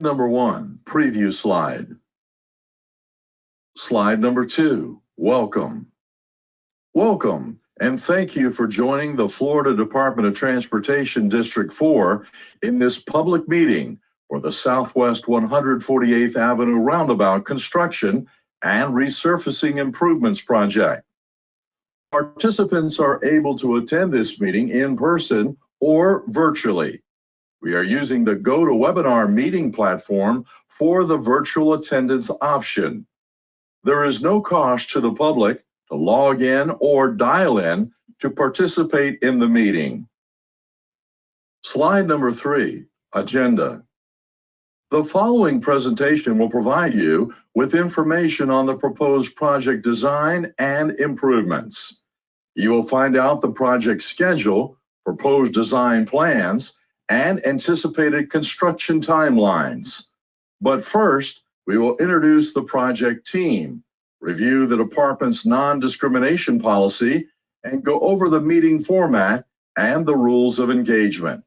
Number 1, preview slide. Slide number 2, welcome. Welcome, and thank you for joining the Florida Department of Transportation District 4 in this public meeting for the Southwest 148th Avenue Roundabout construction and resurfacing improvements project. Participants are able to attend this meeting in person or virtually. We are using the GoToWebinar meeting platform for the virtual attendance option. There is no cost to the public to log in or dial in to participate in the meeting. Slide number 3, agenda. The following presentation will provide you with information on the proposed project design and improvements. You will find out the project schedule, proposed design plans, and anticipated construction timelines. But first, we will introduce the project team, review the department's non-discrimination policy, and go over the meeting format and the rules of engagement.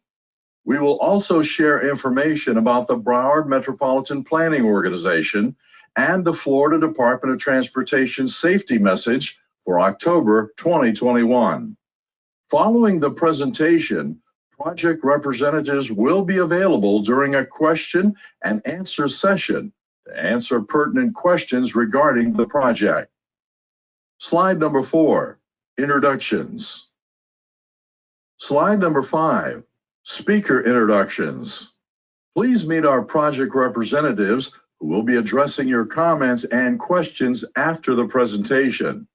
We will also share information about the Broward Metropolitan Planning Organization and the Florida Department of Transportation safety message for October 2021. Following the presentation, project representatives will be available during a question and answer session to answer pertinent questions regarding the project. Slide number 4, introductions. Slide number 5, speaker introductions. Please meet our project representatives who will be addressing your comments and questions after the presentation.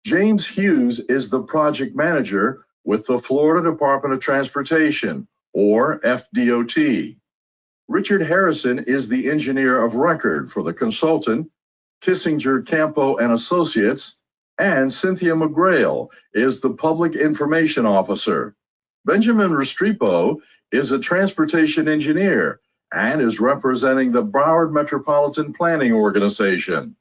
James Hughes is the project manager with the Florida Department of Transportation, or FDOT. Richard Harrison is the engineer of record for the consultant, Kissinger, Campo and Associates, and Cynthia McGrail is the public information officer. Benjamin Restrepo is a transportation engineer and is representing the Broward Metropolitan Planning Organization.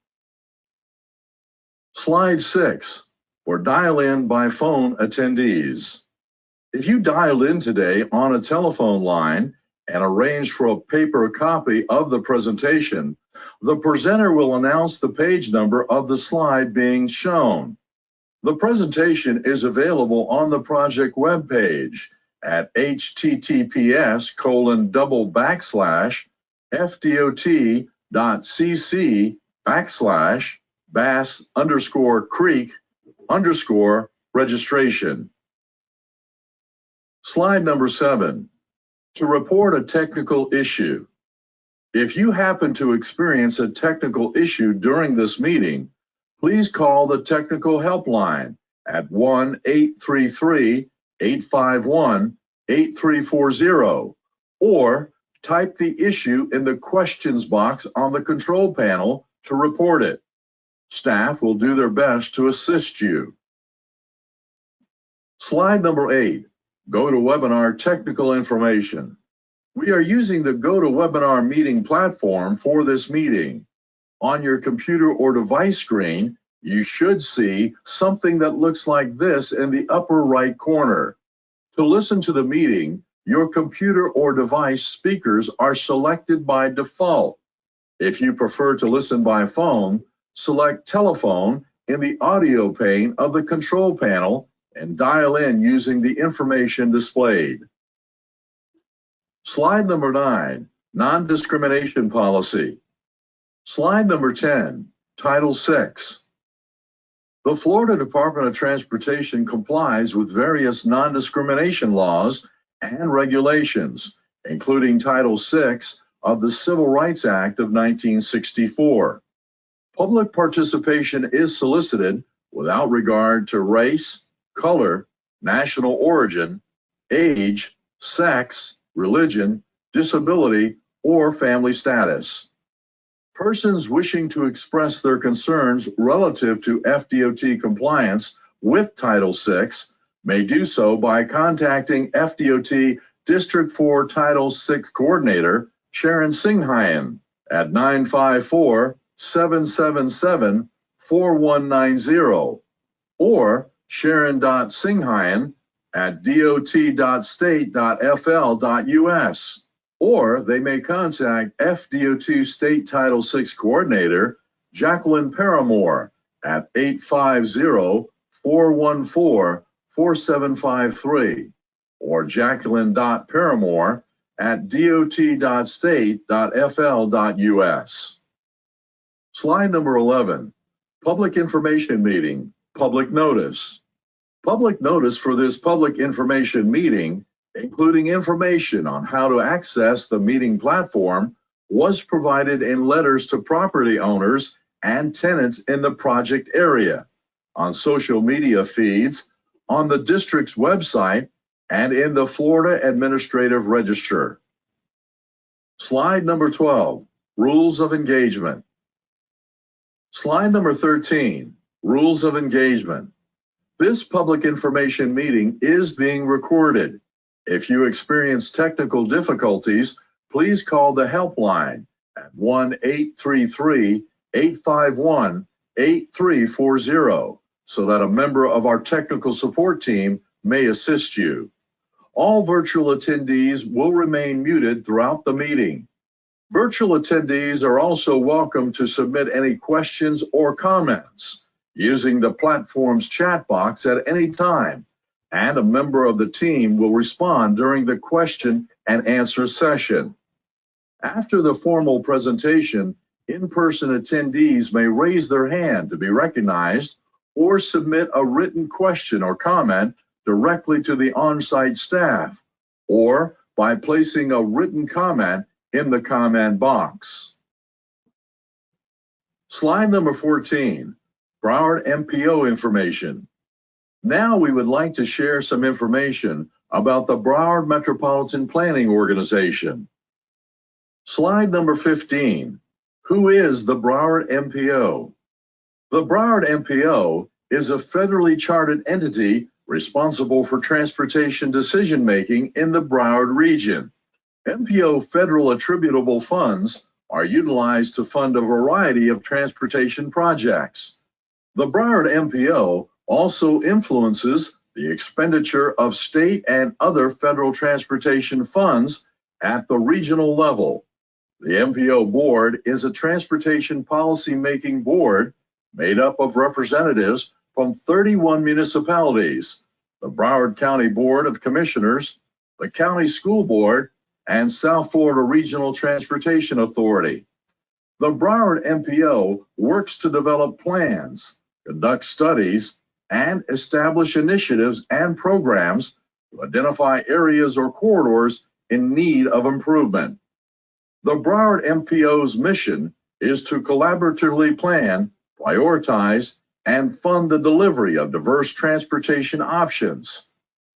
Slide 6, for dial-in by phone attendees. If you dialed in today on a telephone line and arranged for a paper copy of the presentation, the presenter will announce the page number of the slide being shown. The presentation is available on the project webpage at https://fdot.cc/bass_creek_registration. Slide number 7, to report a technical issue. If you happen to experience a technical issue during this meeting, please call the technical helpline at 1-833-851-8340 or type the issue in the questions box on the control panel to report it. Staff will do their best to assist you. Slide number 8, GoToWebinar technical information. We are using the GoToWebinar meeting platform for this meeting. On your computer or device screen, you should see something that looks like this in the upper right corner. To listen to the meeting, your computer or device speakers are selected by default. If you prefer to listen by phone, select telephone in the audio pane of the control panel and dial in using the information displayed. Slide number 9, non-discrimination policy. Slide number 10, Title VI. The Florida Department of Transportation complies with various non-discrimination laws and regulations, including Title VI of the Civil Rights Act of 1964. Public participation is solicited without regard to race, color, national origin, age, sex, religion, disability, or family status. Persons wishing to express their concerns relative to FDOT compliance with Title VI may do so by contacting FDOT District 4 Title VI Coordinator Sharon Singhayan at 954-777-4190 or Sharon.Singhayan at dot.state.fl.us or they may contact FDOT State Title VI Coordinator Jacqueline Paramore at 850-414-4753 or Jacqueline.Paramore at dot.state.fl.us. Slide number 11, Public Information Meeting, Public Notice. Public notice for this public information meeting, including information on how to access the meeting platform, was provided in letters to property owners and tenants in the project area, on social media feeds, on the district's website, and in the Florida Administrative Register. Slide number 12, Rules of Engagement. Slide number 13, Rules of Engagement. This public information meeting is being recorded. If you experience technical difficulties, please call the helpline at 1-833-851-8340 so that a member of our technical support team may assist you. All virtual attendees will remain muted throughout the meeting. Virtual attendees are also welcome to submit any questions or comments using the platform's chat box at any time, and a member of the team will respond during the question and answer session. After the formal presentation, in-person attendees may raise their hand to be recognized or submit a written question or comment directly to the on-site staff, or by placing a written comment in the comment box. Slide number 14, Broward MPO information. Now we would like to share some information about the Broward Metropolitan Planning Organization. Slide number 15, who is the Broward MPO? The Broward MPO is a federally chartered entity responsible for transportation decision-making in the Broward region. MPO federal attributable funds are utilized to fund a variety of transportation projects. The Broward MPO also influences the expenditure of state and other federal transportation funds at the regional level. The MPO board is a transportation policy-making board made up of representatives from 31 municipalities, the Broward County Board of Commissioners, the County School Board, and South Florida Regional Transportation Authority. The Broward MPO works to develop plans, conduct studies, and establish initiatives and programs to identify areas or corridors in need of improvement. The Broward MPO's mission is to collaboratively plan, prioritize, and fund the delivery of diverse transportation options.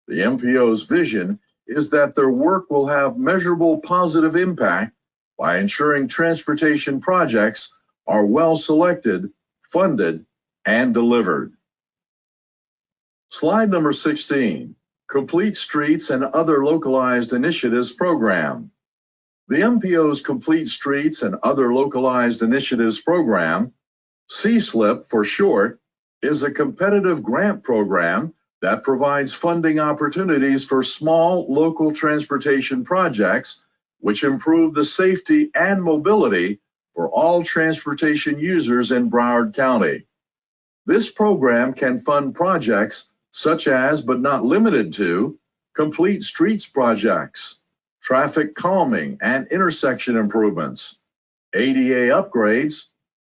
The MPO's vision is that their work will have measurable positive impact by ensuring transportation projects are well selected, funded, and delivered. Slide number 16, Complete Streets and Other Localized Initiatives Program. The MPO's Complete Streets and Other Localized Initiatives Program, CSLIP for short, is a competitive grant program that provides funding opportunities for small local transportation projects which improve the safety and mobility for all transportation users in Broward County. This program can fund projects such as, but not limited to, complete streets projects, traffic calming and intersection improvements, ADA upgrades,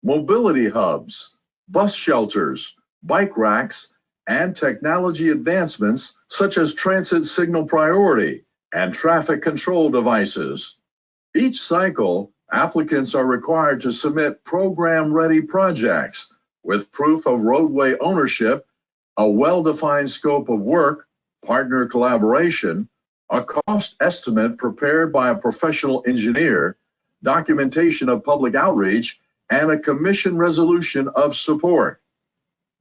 mobility hubs, bus shelters, bike racks, and technology advancements such as transit signal priority and traffic control devices. Each cycle, applicants are required to submit program-ready projects with proof of roadway ownership, a well-defined scope of work, partner collaboration, a cost estimate prepared by a professional engineer, documentation of public outreach, and a commission resolution of support.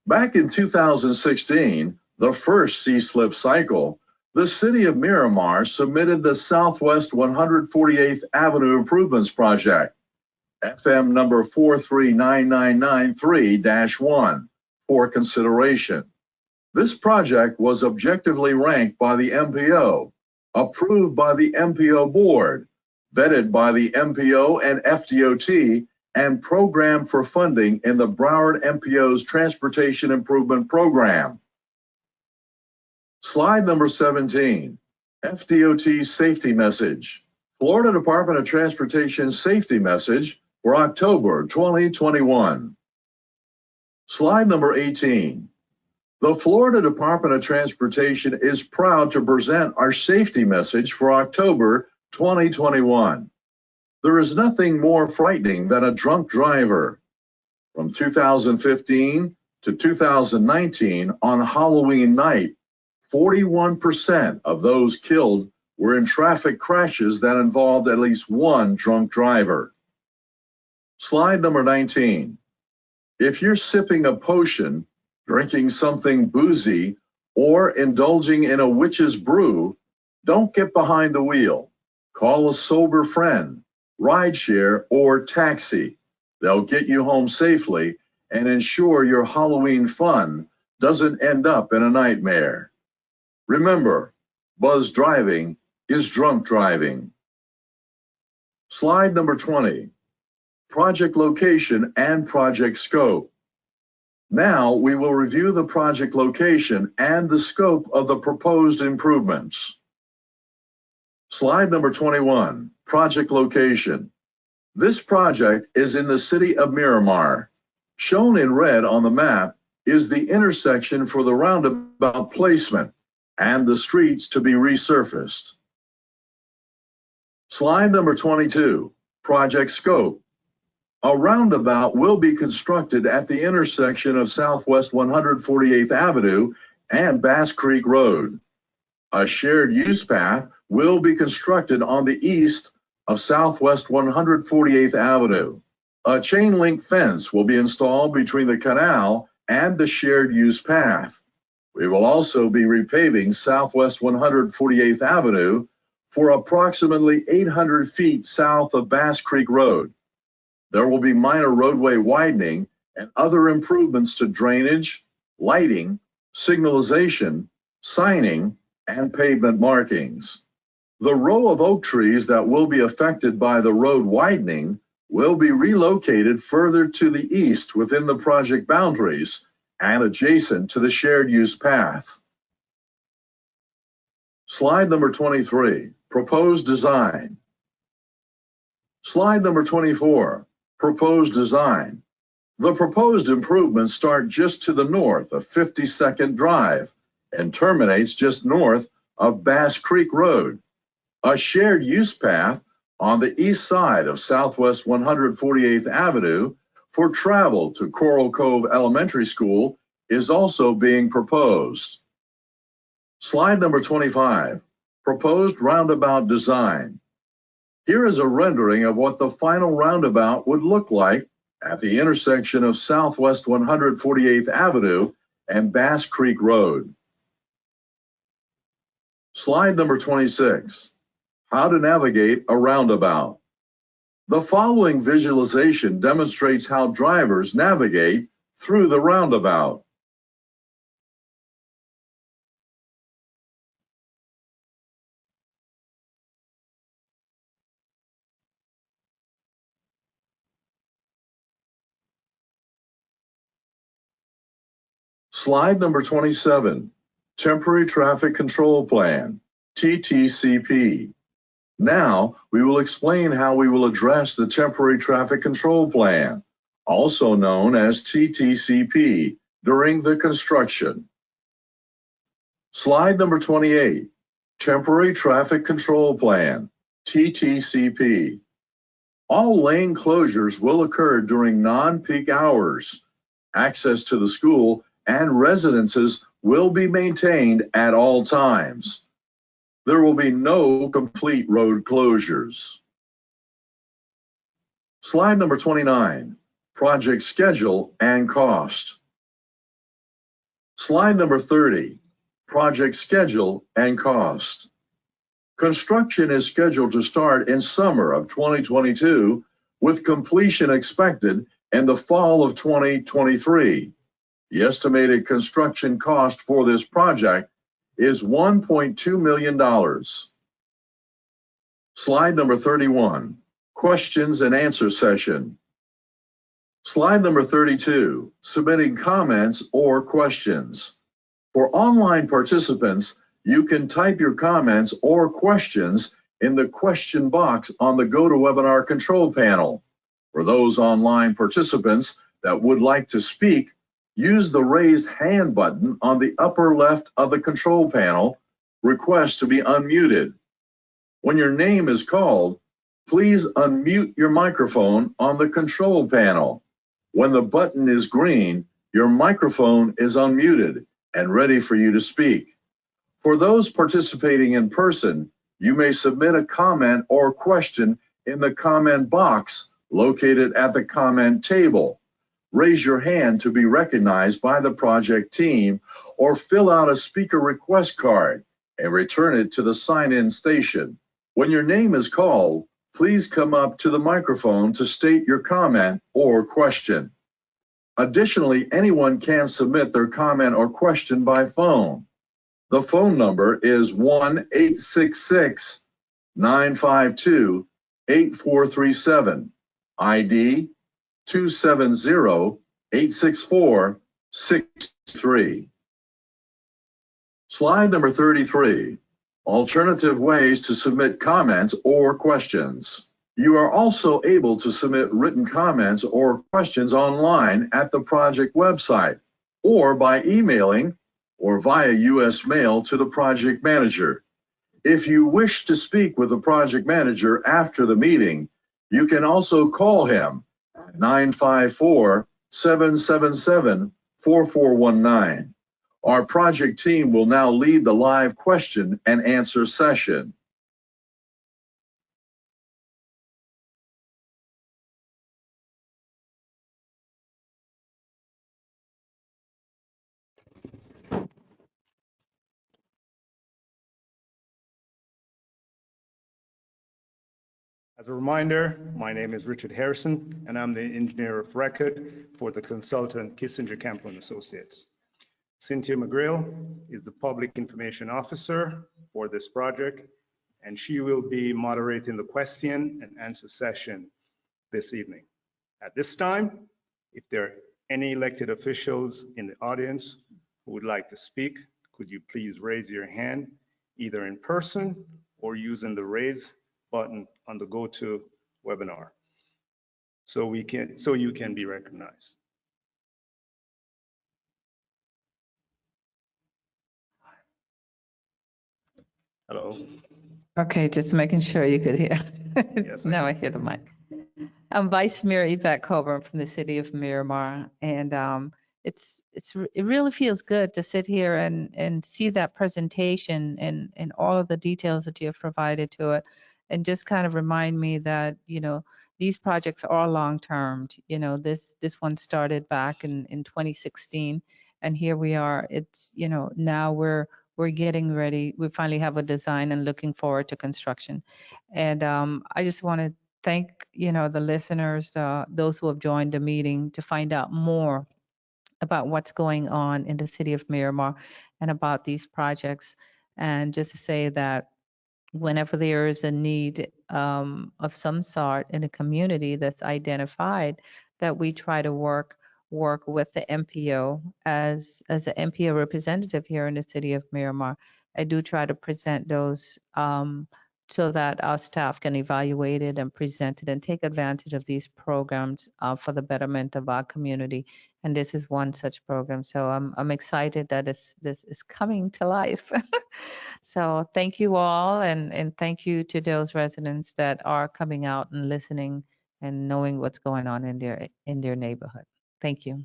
Back in 2016, the first CSLIP cycle, the City of Miramar submitted the Southwest 148th Avenue Improvements Project, FM number 439993-1, for consideration. This project was objectively ranked by the MPO, approved by the MPO board, vetted by the MPO and FDOT, and programmed for funding in the Broward MPO's Transportation Improvement Program. Slide number 17, FDOT safety message. Florida Department of Transportation safety message for October 2021. Slide number 18. The Florida Department of Transportation is proud to present our safety message for October 2021. There is nothing more frightening than a drunk driver. From 2015 to 2019, on Halloween night, 41% of those killed were in traffic crashes that involved at least one drunk driver. Slide number 19. If you're sipping a potion, drinking something boozy, or indulging in a witch's brew, don't get behind the wheel. Call a sober friend, rideshare, or taxi. They'll get you home safely and ensure your Halloween fun doesn't end up in a nightmare. Remember, buzz driving is drunk driving. Slide number 20, project location and project scope. Now we will review the project location and the scope of the proposed improvements. Slide number 21, project location. This project is in the city of Miramar. Shown in red on the map is the intersection for the roundabout placement and the streets to be resurfaced. Slide number 22, project scope. A roundabout will be constructed at the intersection of Southwest 148th Avenue and Bass Creek Road. A shared use path will be constructed on the east of Southwest 148th Avenue. A chain link fence will be installed between the canal and the shared use path. We will also be repaving Southwest 148th Avenue for approximately 800 feet south of Bass Creek Road. There will be minor roadway widening and other improvements to drainage, lighting, signalization, signing, and pavement markings. The row of oak trees that will be affected by the road widening will be relocated further to the east within the project boundaries and adjacent to the shared use path. Slide number 23, proposed design. Slide number 24, proposed design. The proposed improvements start just to the north of 52nd Drive and terminates just north of Bass Creek Road. A shared use path on the east side of Southwest 148th Avenue for travel to Coral Cove Elementary School is also being proposed. Slide number 25, proposed roundabout design. Here is a rendering of what the final roundabout would look like at the intersection of Southwest 148th Avenue and Bass Creek Road. Slide number 26, how to navigate a roundabout. The following visualization demonstrates how drivers navigate through the roundabout. Slide number 27, Temporary Traffic Control Plan, TTCP. Now, we will explain how we will address the Temporary Traffic Control Plan, also known as TTCP, during the construction. Slide number 28, Temporary Traffic Control Plan, TTCP. All lane closures will occur during non-peak hours. Access to the school and residences will be maintained at all times. There will be no complete road closures. Slide number 29, project schedule and cost. Slide number 30, project schedule and cost. Construction is scheduled to start in summer of 2022 with completion expected in the fall of 2023. The estimated construction cost for this project is $1.2 million. Slide number 31, questions and answer session. Slide number 32, submitting comments or questions. For online participants, you can type your comments or questions in the question box on the GoToWebinar control panel. For those online participants that would like to speak, use the raised hand button on the upper left of the control panel. Request to be unmuted. When your name is called, please unmute your microphone on the control panel. When the button is green, your microphone is unmuted and ready for you to speak. For those participating in person, you may submit a comment or question in the comment box located at the comment table. Raise your hand to be recognized by the project team, or fill out a speaker request card and return it to the sign-in station. When your name is called, please come up to the microphone to state your comment or question. Additionally, anyone can submit their comment or question by phone. The phone number is 1-866-952-8437, ID 270-864-63. Slide number 33, alternative ways to submit comments or questions. You are also able to submit written comments or questions online at the project website, or by emailing or via U.S. mail to the project manager. If you wish to speak with the project manager after the meeting, you can also call him at 954-777-4419. Our project team will now lead the live question and answer session. As a reminder, my name is Richard Harrison, and I'm the engineer of record for the consultant Kissinger Campbell & Associates. Cynthia McGrail is the public information officer for this project, and she will be moderating the question and answer session this evening. At this time, if there are any elected officials in the audience who would like to speak, could you please raise your hand either in person or using the raise button on the GoToWebinar so you can be recognized. Hello. Okay, just making sure you could hear. Yes, Now I hear the mic. I'm Vice Mayor Yvette Coburn from the city of Miramar, and it really feels good to sit here and see that presentation and all of the details that you have provided to it, and just kind of remind me that these projects are long term. This one started back in 2016, and here we are. It's now we're getting ready. We finally have a design and looking forward to construction. And I just want to thank the listeners, those who have joined the meeting, to find out more about what's going on in the city of Miramar and about these projects. And just to say that whenever there is a need of some sort in a community that's identified, that we try to work with the MPO as an MPO representative here in the city of Miramar. I do try to present those so that our staff can evaluate it and present it and take advantage of these programs for the betterment of our community. And this is one such program. So I'm excited that this is coming to life. So thank you all, and thank you to those residents that are coming out and listening and knowing what's going on in their neighborhood. Thank you.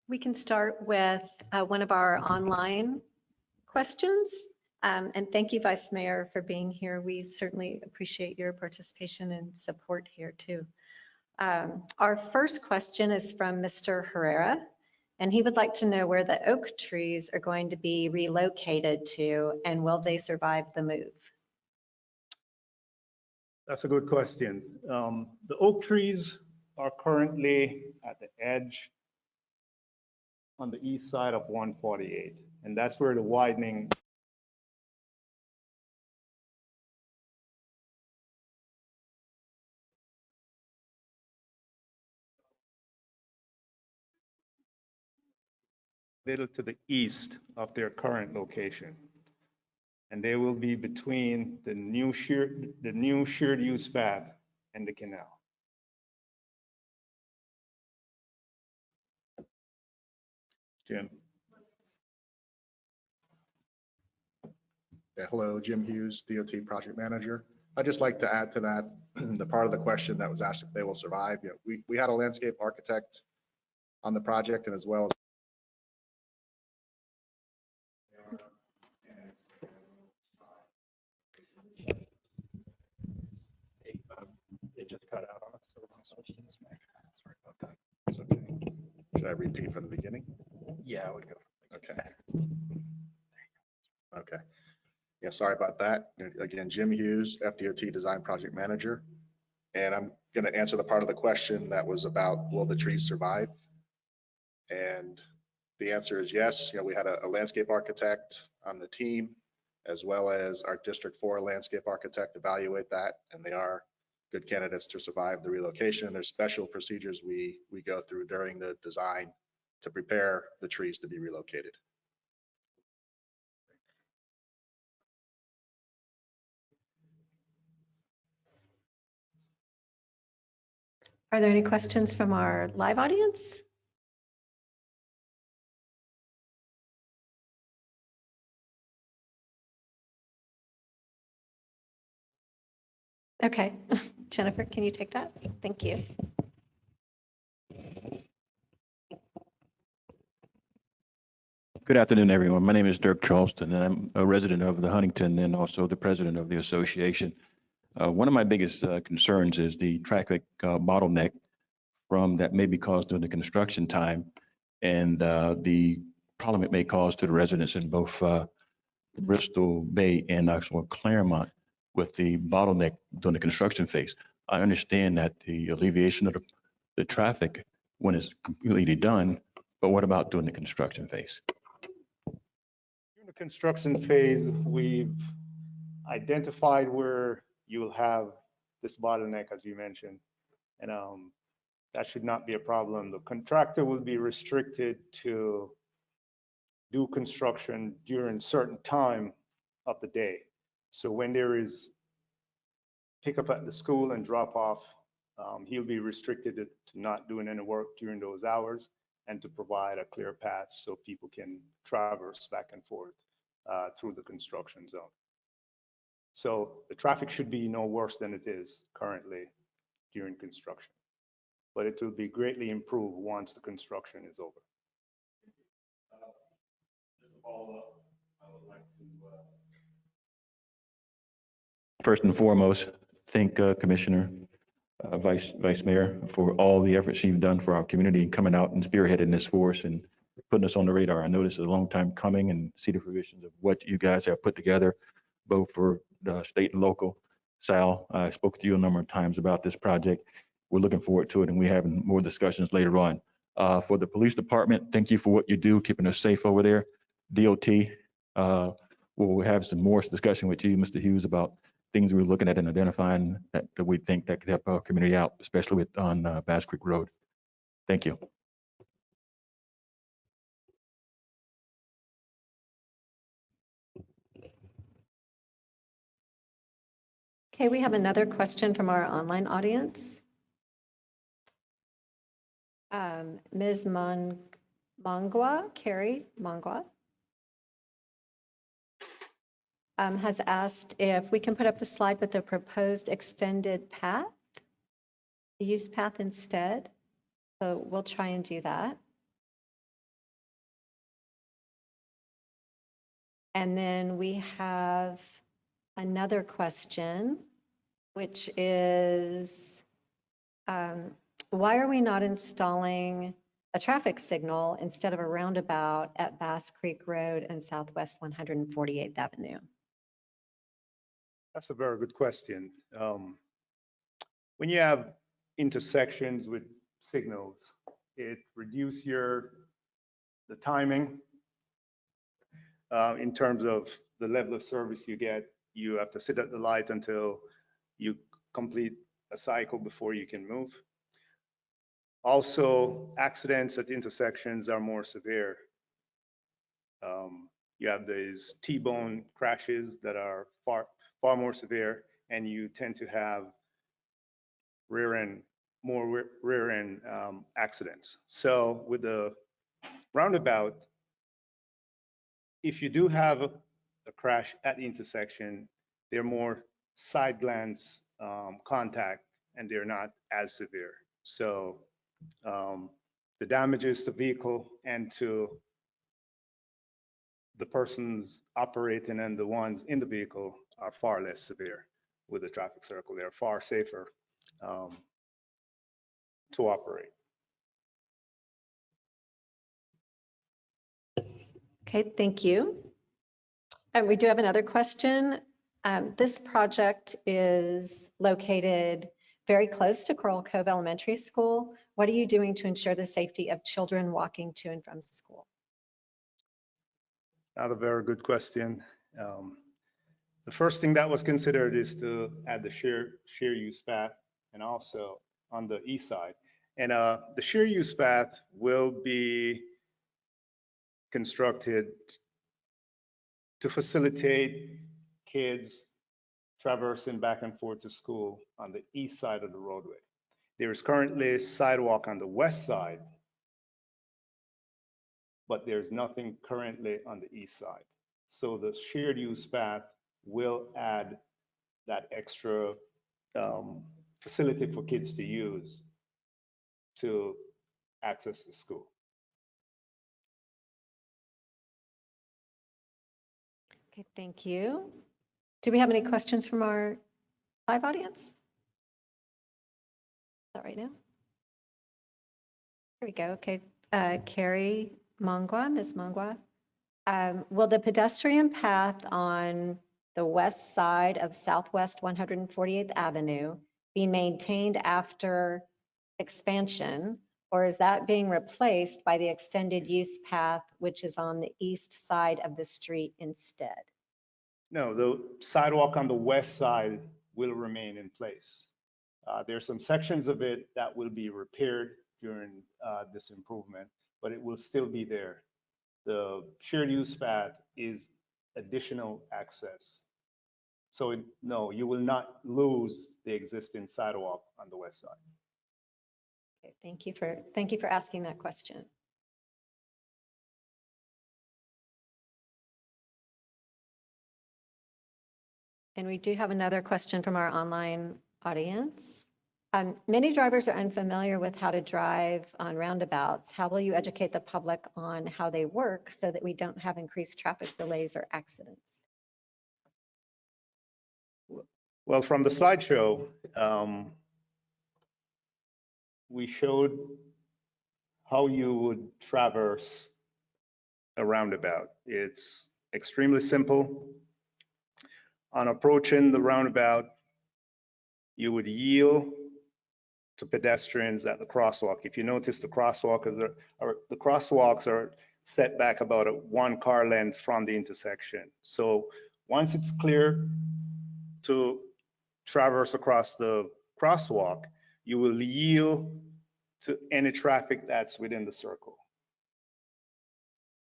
We can start with one of our online questions. And thank you, Vice Mayor, for being here. We certainly appreciate your participation and support here too. Our first question is from Mr. Herrera, and he would like to know where the oak trees are going to be relocated to, and will they survive the move? That's a good question. The oak trees are currently at the edge on the east side of 148, and that's where the widening little to the east of their current location. And they will be between the new shared use path and the canal. Jim. Yeah, hello, Jim Hughes, DOT Project Manager. I'd just like to add to that, the part of the question that was asked if they will survive. You know, we had a landscape architect on the project, and as well as It just cut out on us, so we're gonna switch to this mic. sorry about that. It's okay. Should I repeat from the beginning? Yeah, I would go. Okay. Okay. Yeah, sorry about that. Again, Jim Hughes, FDOT Design Project Manager. And I'm going to answer the part of the question that was about, will the trees survive? And the answer is yes. You know, we had a landscape architect on the team, as well as our District 4 landscape architect evaluate that, and they are good candidates to survive the relocation. There's special procedures we go through during the design to prepare the trees to be relocated. Are there any questions from our live audience? Okay, Jennifer, can you take that? Thank you. Good afternoon, everyone. My name is Dirk Charleston, and I'm a resident of the Huntington and also the president of the association. One of my biggest concerns is the traffic bottleneck that may be caused during the construction time, and the problem it may cause to the residents in both Bristol Bay and actual Claremont with the bottleneck during the construction phase. I understand that the alleviation of the traffic when it's completely done, but what about during the construction phase? During the construction phase, we've identified where you'll have this bottleneck, as you mentioned, and that should not be a problem. The contractor will be restricted to do construction during certain time of the day. So when there is pickup at the school and drop off, he'll be restricted to not doing any work during those hours and to provide a clear path so people can traverse back and forth through the construction zone. So the traffic should be no worse than it is currently during construction, but it will be greatly improved once the construction is over. Just to follow up, I would like to first and foremost thank Commissioner, Vice Mayor for all the efforts you've done for our community, coming out and spearheading this for us and putting us on the radar. I know this is a long time coming, and see the fruitions of what you guys have put together, both for the state and local. Sal, I spoke to you a number of times about this project. We're looking forward to it, and we're having more discussions later on. For the police department, thank you for what you do, keeping us safe over there. DOT, we'll have some more discussion with you, Mr. Hughes, about things we're looking at and identifying that we think that could help our community out, especially on Bass Creek Road. Thank you. Okay, we have another question from our online audience. Ms. Mangwa, Carrie Mangwa, has asked if we can put up the slide with the proposed extended path, the use path instead. So we'll try and do that. And then we have another question, which is, why are we not installing a traffic signal instead of a roundabout at Bass Creek Road and Southwest 148th Avenue? That's a very good question. When you have intersections with signals, it reduces the timing. In terms of the level of service you get, you have to sit at the light until you complete a cycle before you can move. Also, accidents at intersections are more severe. You have these T-bone crashes that are far more severe, and you tend to have more rear-end accidents. So with the roundabout, if you do have a crash at the intersection, they're more side glance contact, and they're not as severe. So the damages to vehicle and to the persons operating and the ones in the vehicle are far less severe with the traffic circle. They're far safer to operate. Okay, thank you. And we do have another question. This project is located very close to Coral Cove Elementary School. What are you doing to ensure the safety of children walking to and from school? Not a very good question. The first thing that was considered is to add the shared use path, and also on the east side. And the shared use path will be constructed to facilitate kids traversing back and forth to school on the east side of the roadway. There is currently a sidewalk on the west side, but there's nothing currently on the east side. So the shared use path will add that extra facility for kids to use to access the school. Okay, thank you. Do we have any questions from our live audience? Not right now. Here we go. Okay, Carrie Mangwa, Ms. Mangwa. Will the pedestrian path on the west side of Southwest 148th Avenue be maintained after expansion, or is that being replaced by the extended use path, which is on the east side of the street instead? No, the sidewalk on the west side will remain in place. There's some sections of it that will be repaired during this improvement, but it will still be there. The shared use path is additional access. So no, you will not lose the existing sidewalk on the west side. Okay, thank you for asking that question. And we do have another question from our online audience. Many drivers are unfamiliar with how to drive on roundabouts. How will you educate the public on how they work so that we don't have increased traffic delays or accidents? Well, from the slideshow, we showed how you would traverse a roundabout. It's extremely simple. On approaching the roundabout, you would yield to pedestrians at the crosswalk. If you notice, the crosswalks are set back about a 1 car length from the intersection. So once it's clear to traverse across the crosswalk, you will yield to any traffic that's within the circle.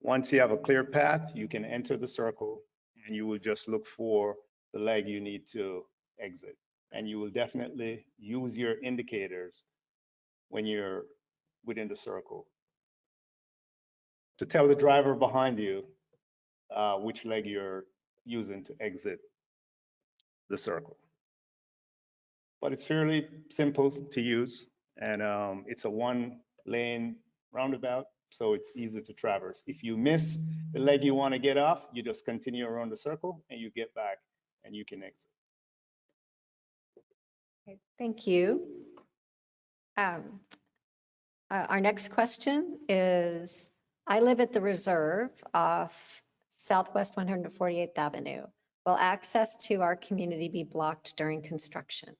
Once you have a clear path, you can enter the circle, and you will just look for the leg you need to exit. And you will definitely use your indicators when you're within the circle to tell the driver behind you which leg you're using to exit the circle. But it's fairly simple to use, and it's a 1-lane roundabout, so it's easy to traverse. If you miss the leg you want to get off, you just continue around the circle and you get back and you can exit. Okay, thank you. Our next question is, I live at the Reserve off Southwest 148th Avenue. Will access to our community be blocked during construction?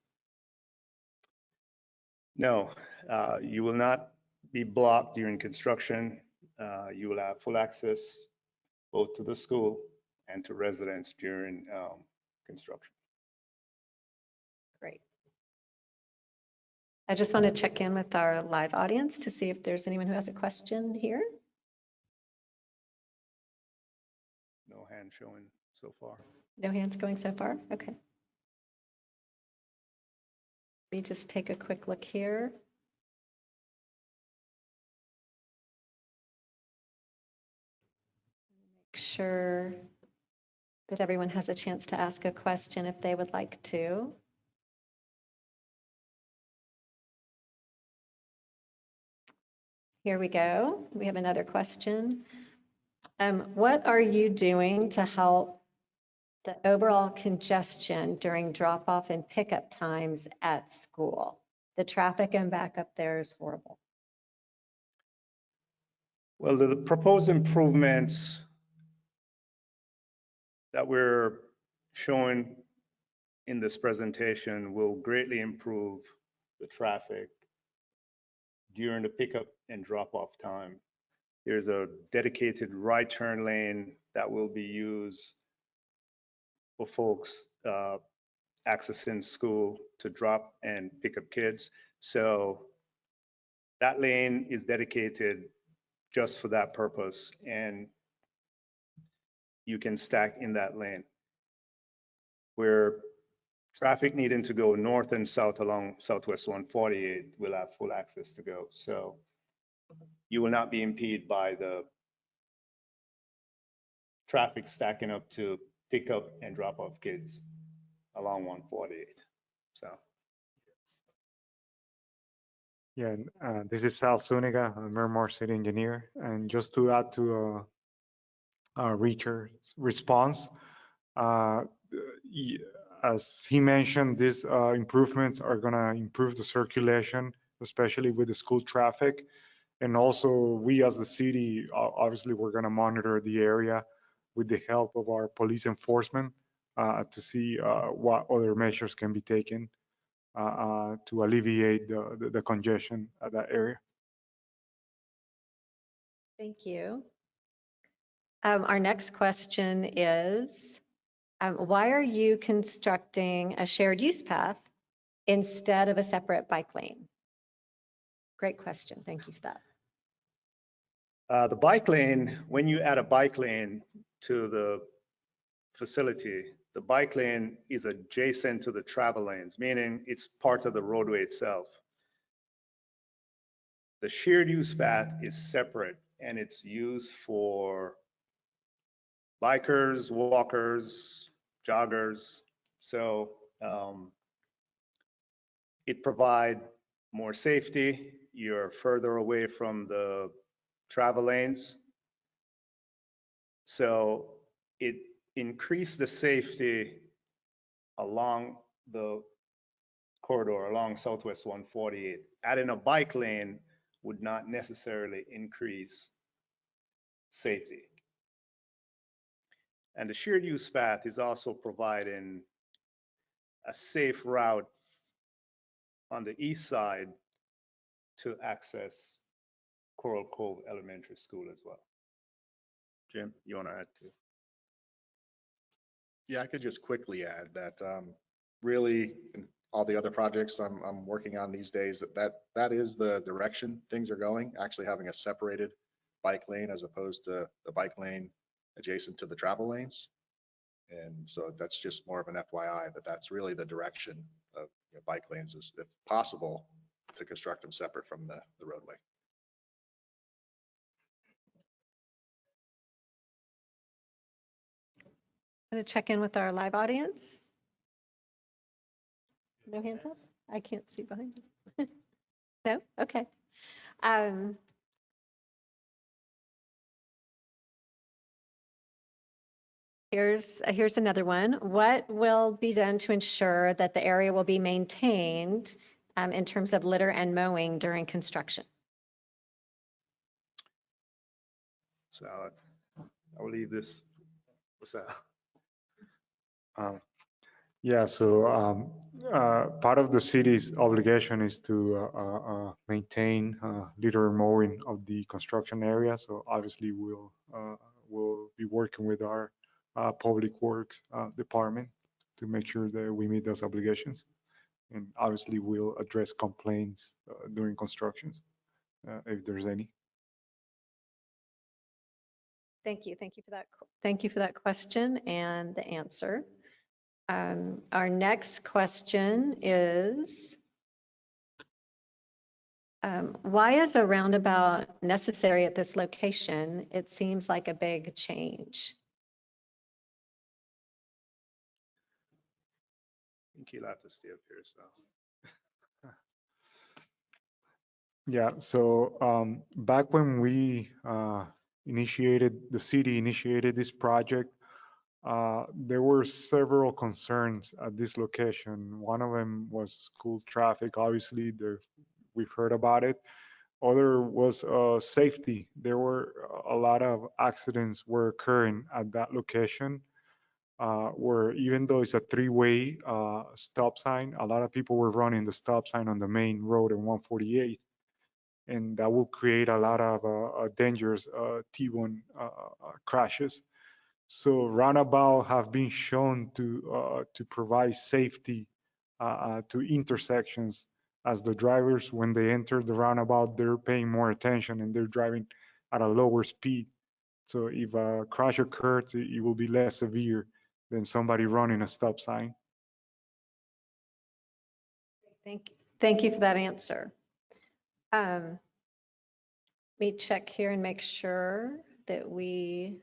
No, you will not be blocked during construction. You will have full access both to the school and to residents during construction. Great. I just want to check in with our live audience to see if there's anyone who has a question here. No hand showing so far. No hands going so far? Okay. Let me just take a quick look here. Make sure that everyone has a chance to ask a question if they would like to. Here we go. We have another question. What are you doing to help the overall congestion during drop-off and pickup times at school? The traffic and backup there is horrible. Well, the proposed improvements that we're showing in this presentation will greatly improve the traffic during the pickup and drop-off time. There's a dedicated right turn lane that will be used for folks accessing school to drop and pick up kids. So that lane is dedicated just for that purpose, and you can stack in that lane. Where traffic needing to go north and south along Southwest 148 will have full access to go. So you will not be impeded by the traffic stacking up to pick up and drop off kids along 148. So. Yeah, this is Sal Zuniga, a Miramar City engineer. And just to add to Richard's response, as he mentioned, these improvements are going to improve the circulation, especially with the school traffic. And also, we as the city, obviously, we're going to monitor the area with the help of our police enforcement to see what other measures can be taken to alleviate the congestion at that area. Thank you. Our next question is, why are you constructing a shared use path instead of a separate bike lane? Great question. Thank you for that. The bike lane, when you add a bike lane to the facility, the bike lane is adjacent to the travel lanes, meaning it's part of the roadway itself. The shared use path is separate, and it's used for bikers, walkers, joggers. So it provides more safety. You're further away from the travel lanes. So it increased the safety along the corridor, along Southwest 148. Adding a bike lane would not necessarily increase safety. And the shared use path is also providing a safe route on the east side to access Coral Cove Elementary School as well. Jim, you want to add to? Yeah, I could just quickly add that really in all the other projects I'm working on these days, that is the direction things are going, actually having a separated bike lane as opposed to the bike lane adjacent to the travel lanes. And so that's just more of an FYI that that's really the direction of bike lanes, is if possible to construct them separate from the roadway. I'm going to check in with our live audience. No hands up? I can't see behind you. No? Okay. Here's another one. What will be done to ensure that the area will be maintained in terms of litter and mowing during construction? So I will leave this. What's that? Yeah, so part of the city's obligation is to maintain litter mowing of the construction area. So obviously we'll be working with our public works department to make sure that we meet those obligations. And obviously we'll address complaints during constructions if there's any. Thank you. Thank you for that. Thank you for that question and the answer. Our next question is, why is a roundabout necessary at this location? It seems like a big change. I think you'll have to stay up here, so. Yeah, so back when we the city initiated this project, there were several concerns at this location. One of them was school traffic, obviously, we've heard about it. Other was safety. There were a lot of accidents were occurring at that location, where even though it's a three-way stop sign, a lot of people were running the stop sign on the main road in 148. And that will create a lot of dangerous T1 crashes. So roundabout have been shown to provide safety to intersections, as the drivers, when they enter the roundabout, they're paying more attention and they're driving at a lower speed. So if a crash occurs, it will be less severe than somebody running a stop sign. Thank you for that answer. Let me check here and make sure that we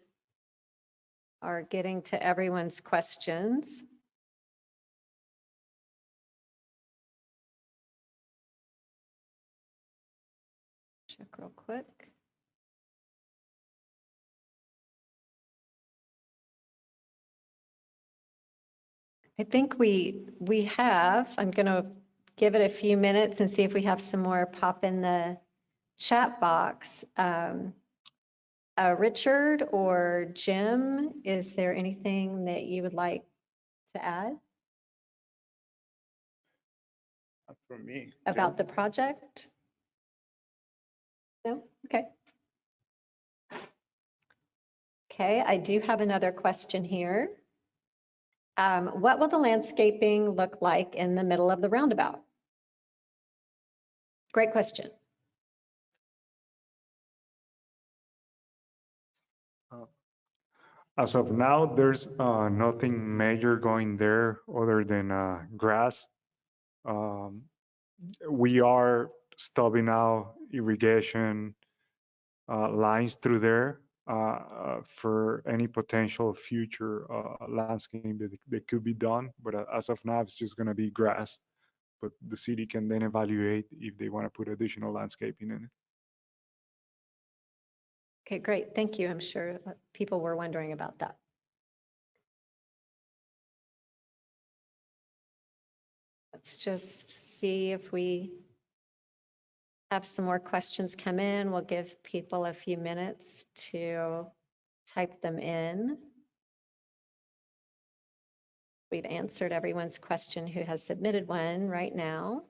are getting to everyone's questions. Check real quick. I think we have, I'm going to give it a few minutes and see if we have some more pop in the chat box. Richard or Jim, is there anything that you would like to add For me. about the project? No? Okay. Okay, I do have another question here. What will the landscaping look like in the middle of the roundabout? Great question. As of now, there's nothing major going there other than grass. We are stubbing out irrigation lines through there for any potential future landscaping that could be done. But as of now, it's just going to be grass. But the city can then evaluate if they want to put additional landscaping in it. Okay, great. Thank you. I'm sure people were wondering about that. Let's just see if we have some more questions come in. We'll give people a few minutes to type them in. We've answered everyone's question who has submitted one right now.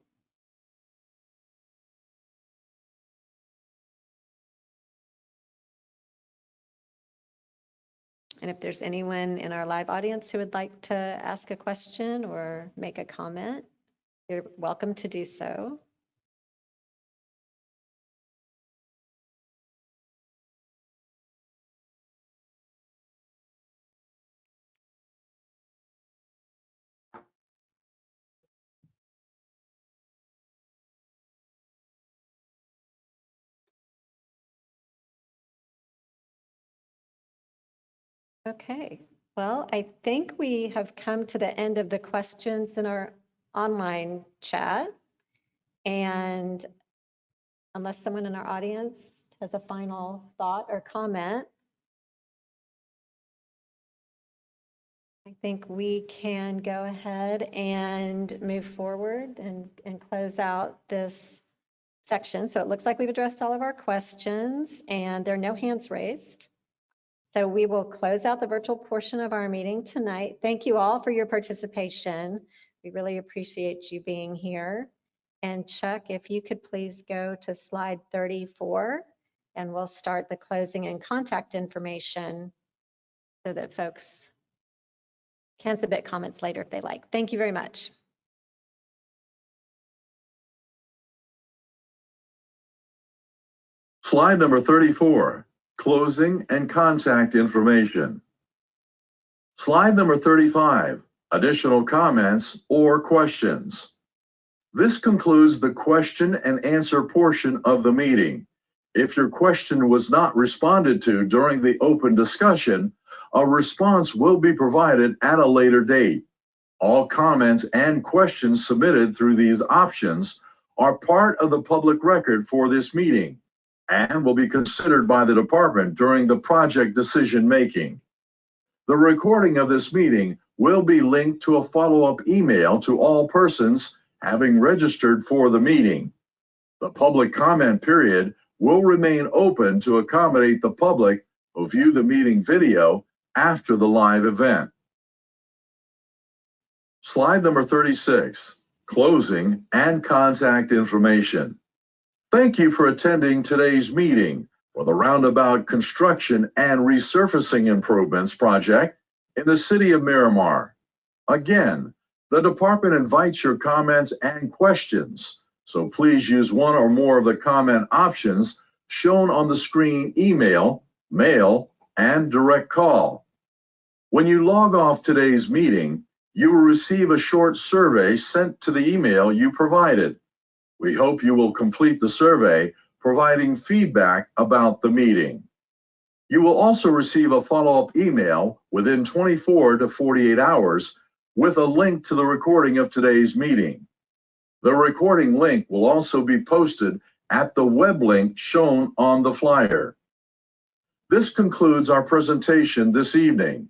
And if there's anyone in our live audience who would like to ask a question or make a comment, you're welcome to do so. Okay, well, I think we have come to the end of the questions in our online chat. And unless someone in our audience has a final thought or comment, I think we can go ahead and move forward and close out this section. So it looks like we've addressed all of our questions and there are no hands raised. So we will close out the virtual portion of our meeting tonight. Thank you all for your participation. We really appreciate you being here. And Chuck, if you could please go to slide 34, and we'll start the closing and contact information so that folks can submit comments later if they like. Thank you very much. Slide number 34, closing and contact information. Slide number 35, additional comments or questions. This concludes the question and answer portion of the meeting. If your question was not responded to during the open discussion, a response will be provided at a later date. All comments and questions submitted through these options are part of the public record for this meeting and will be considered by the department during the project decision making. The recording of this meeting will be linked to a follow-up email to all persons having registered for the meeting. The public comment period will remain open to accommodate the public who view the meeting video after the live event. Slide number 36, closing and contact information. Thank you for attending today's meeting for the Roundabout Construction and Resurfacing Improvements Project in the city of Miramar. Again, the department invites your comments and questions, so please use one or more of the comment options shown on the screen: email, mail, and direct call. When you log off today's meeting, you will receive a short survey sent to the email you provided. We hope you will complete the survey, providing feedback about the meeting. You will also receive a follow-up email within 24 to 48 hours with a link to the recording of today's meeting. The recording link will also be posted at the web link shown on the flyer. This concludes our presentation this evening.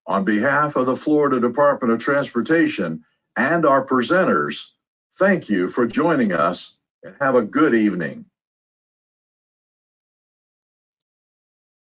On behalf of the Florida Department of Transportation and our presenters, thank you for joining us and have a good evening.